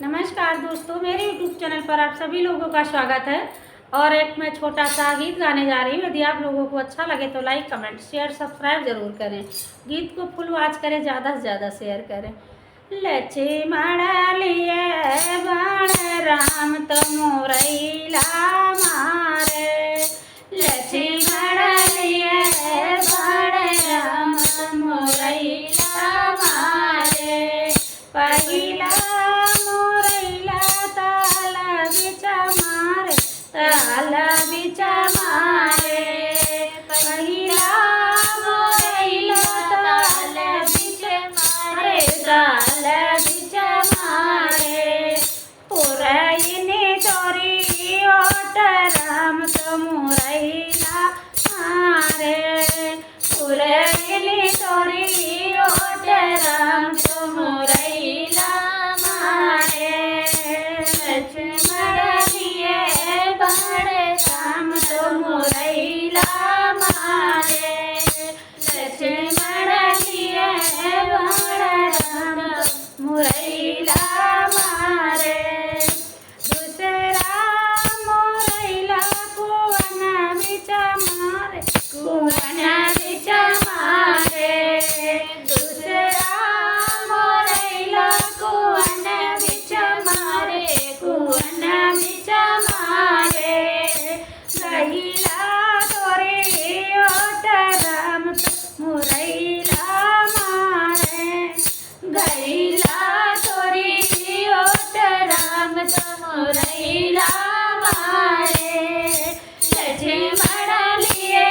नमस्कार दोस्तों, मेरे YouTube चैनल पर आप सभी लोगों का स्वागत है। और एक मैं छोटा सा गीत गाने जा रही हूँ। यदि आप लोगों को अच्छा लगे तो लाइक, कमेंट, शेयर, सब्सक्राइब जरूर करें। गीत को फुल वॉच करें, ज़्यादा से ज़्यादा शेयर करें। लक्ष्मण लिए बाण राम तो मोरैला मारे, लक्ष्मण लिए बाण राम तो मोरैला मारे। पहिला ताल बिच मारे, पहिला मोरैला ताल बिच मारे, ताल बिच मारे। पुरैनी तोरी ओट राम तो मोरैला मारे, पुरैनी तोरी ओट राम तो मोरैला मारे। लक्ष्मण बाण राम तो मोरैला मारे, लक्ष्मण लिए बाण राम तो मोरैला मारे। दूसरा मोरैला कुवन बिच मारे, कुवन बिच मारे। दूसरा मोरैला कुवन बिच मारे, कुवन बिच मारे। गैला तोरी ओट राम तो मोरैला मारे, गैला तोरी ओट राम तो मोरैला मारे। लक्ष्मण लिए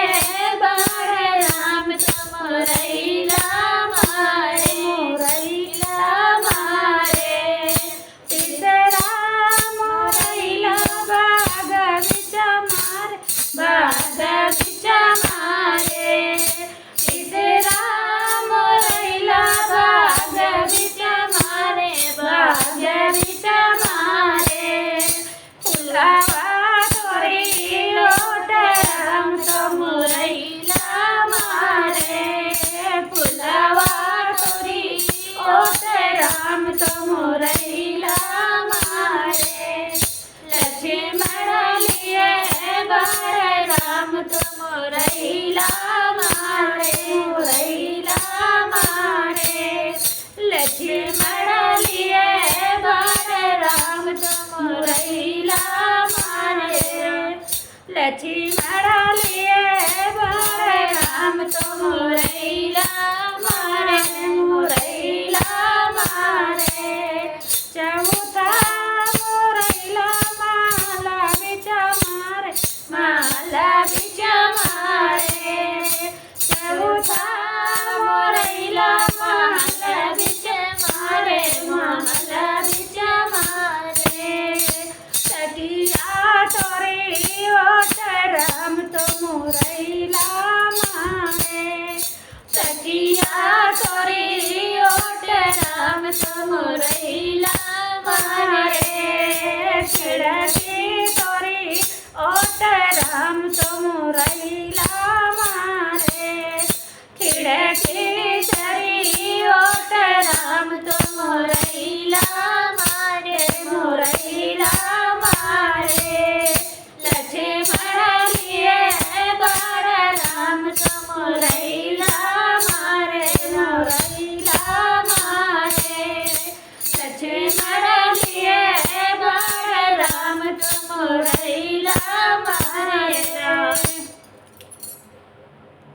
बाण राम तो मोरैला मारे, मोरैला मारे। तीसरा मोरैला बाग बिच मारे, बाग बिच मारे। तीसरा मोरैला बाग बिच मारे, बाग बिच मारे। फुलवा तोरी ओट राम तो मोरैला मारे, फुलवा तोरी ओट राम तो मोरैला मारे। लक्ष्मण लिए बाण राम तो मोरैला मारे, मोरैला मारे। लक्ष्मण लिए बाण राम तो मोरैला मारे, लक्ष्मण लिए बाण राम तो मोरैला मारे, मोरैला मारे। चौथा मोरैला माला बिच मारे, माला बिच मारे। चौथा मोरैला माला बिच मारे, माला बिच मारे। तकिया तोरी ओट राम तो मोरैला मारे, तकिया तोरी ओट राम तो मोरैला मारे। खिड़की तोरी ओट राम तो मोरैला मारे, खिड़की तोरी ओट राम तो